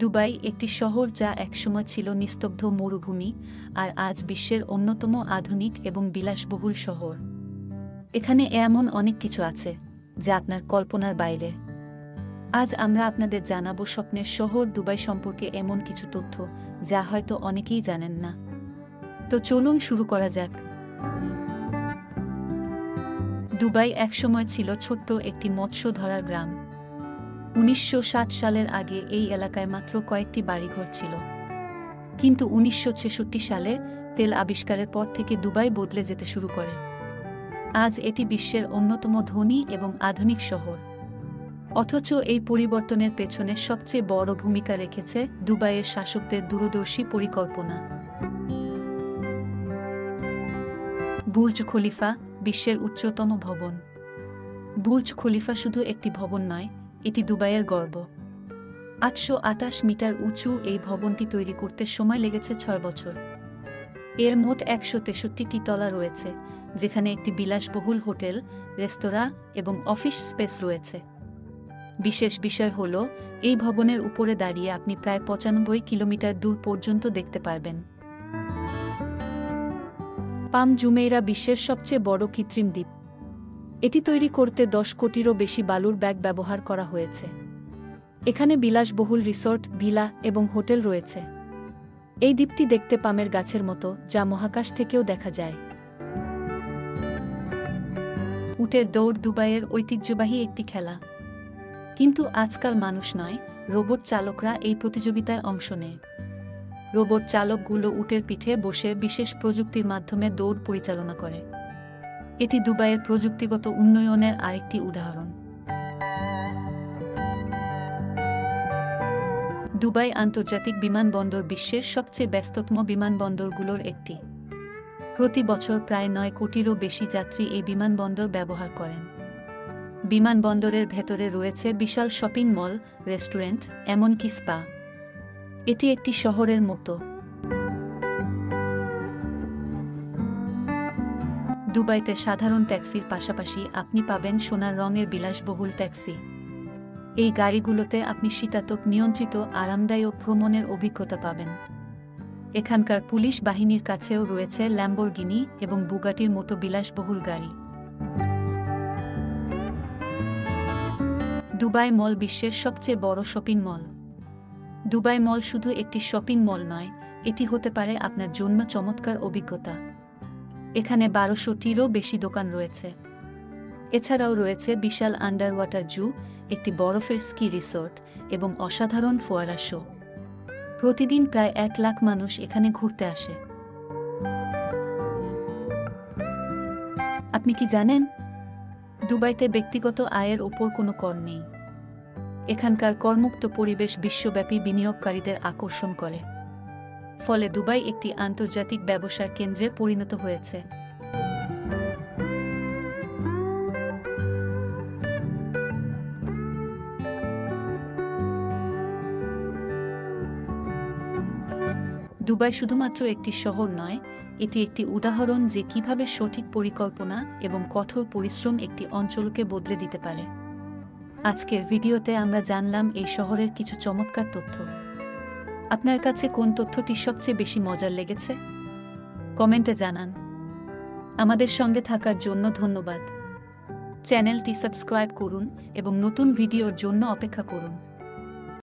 Dubai একটি শহর যা একসময় ছিল নিস্তব্ধ মরুভূমি আর আজ বিশ্বের অন্যতম আধুনিক এবং বিলাসবহুল শহর। এখানে এমন অনেক কিছু আছে যা আপনার কল্পনার বাইরে। আজ আমরা আপনাদের জানাবো স্বপ্নের শহর দুবাই সম্পর্কে এমন কিছু তথ্য যা হয়তো অনেকেই জানেন না। তো চলুন শুরু করা যাক। দুবাই একসময় ছিল ছোট্ট একটি মৎস্য ধরার গ্রাম। ১৯৬০ সালের আগে এই এলাকায় মাত্র কয়েকটি বাড়িঘর ছিল। কিন্তু ১৯৬৬ সালে তেল আবিষ্কারের পর থেকে দুবাই বদলে যেতে শুরু করে। আজ এটি বিশ্বের অন্যতম ধনী এবং আধুনিক শহর। অথচ এই পরিবর্তনের পেছনে সবচেয়ে বড় ভূমিকা রেখেছে দুবাইয়ের শাসকদের দূরদর্শী পরিকল্পনা। বুর্জ খলিফা বিশ্বের উচ্চতম ভবন। বুর্জ খলিফা শুধু একটি ভবন নয়, এটি দুবাইয়ের গর্ব। ৮২৮ মিটার উঁচু এই ভবনটি তৈরি করতে সময় লেগেছে ৬ বছর। এর মোট ১৬৩টি তলা রয়েছে, যেখানে একটি বিলাসবহুল হোটেল, রেস্তোরাঁ এবং অফিস স্পেস রয়েছে। বিশেষ বিষয় হল, এই ভবনের উপরে দাঁড়িয়ে আপনি প্রায় ৯৫ কিলোমিটার দূর পর্যন্ত দেখতে পারবেন। পাম জুমেইরা বিশ্বের সবচেয়ে বড় কৃত্রিম দ্বীপ। এটি তৈরি করতে ১০ কোটিরও বেশি বালুর ব্যাগ ব্যবহার করা হয়েছে। এখানে বিলাসবহুল রিসোর্ট, ভিলা এবং হোটেল রয়েছে। এই দ্বীপটি দেখতে পামের গাছের মতো, যা মহাকাশ থেকেও দেখা যায়। উটের দৌড় দুবাইয়ের ঐতিহ্যবাহী একটি খেলা। কিন্তু আজকাল মানুষ নয়, রোবট চালকরা এই প্রতিযোগিতায় অংশ নেয়। রোবট চালকগুলো উটের পিঠে বসে বিশেষ প্রযুক্তির মাধ্যমে দৌড় পরিচালনা করে। এটি দুবাইয়ের প্রযুক্তিগত উন্নয়নের আরেকটি উদাহরণ। দুবাই আন্তর্জাতিক বিমানবন্দর বিশ্বের সবচেয়ে ব্যস্ততম বিমানবন্দরগুলোর একটি। প্রতি বছর প্রায় ৯ কোটিরও বেশি যাত্রী এই বিমানবন্দর ব্যবহার করেন। বিমানবন্দরের ভেতরে রয়েছে বিশাল শপিং মল, রেস্টুরেন্ট, এমনকি স্পা। এটি একটি শহরের মতো। দুবাইতে সাধারণ ট্যাক্সির পাশাপাশি আপনি পাবেন সোনার রঙের বিলাসবহুল ট্যাক্সি। এই গাড়িগুলোতে আপনি শীতাতপ নিয়ন্ত্রিত আরামদায়ক ভ্রমণের অভিজ্ঞতা পাবেন। এখানকার পুলিশ বাহিনীর কাছেও রয়েছে ল্যাম্বরগিনি এবং বুগাটির মতো বিলাসবহুল গাড়ি। দুবাই মল বিশ্বের সবচেয়ে বড় শপিং মল। দুবাই মল শুধু একটি শপিং মল নয়, এটি হতে পারে আপনার জন্য চমৎকার অভিজ্ঞতা। এখানে ১২০০টিরও বেশি দোকান রয়েছে। এছাড়াও রয়েছে বিশাল আন্ডার ওয়াটার জু, একটি বরফের স্কি রিসোর্ট এবং অসাধারণ ফোয়ারা শো। প্রতিদিন প্রায় ১ লাখ মানুষ এখানে ঘুরতে আসে। আপনি কি জানেন, দুবাইতে ব্যক্তিগত আয়ের ওপর কোনো কর নেই। এখানকার করমুক্ত পরিবেশ বিশ্বব্যাপী বিনিয়োগকারীদের আকর্ষণ করে। ফলে দুবাই একটি আন্তর্জাতিক ব্যবসার কেন্দ্রে পরিণত হয়েছে। দুবাই শুধুমাত্র একটি শহর নয়, এটি একটি উদাহরণ যে কিভাবে সঠিক পরিকল্পনা এবং কঠোর পরিশ্রম একটি অঞ্চলকে বদলে দিতে পারে। আজকের ভিডিওতে আমরা জানলাম এই শহরের কিছু চমৎকার তথ্য। আপনার কাছে কোন তথ্যটি সবচেয়ে বেশি মজার লেগেছে? কমেন্টে জানান। আমাদের সঙ্গে থাকার জন্য ধন্যবাদ। চ্যানেলটি সাবস্ক্রাইব করুন এবং নতুন ভিডিওর জন্য অপেক্ষা করুন।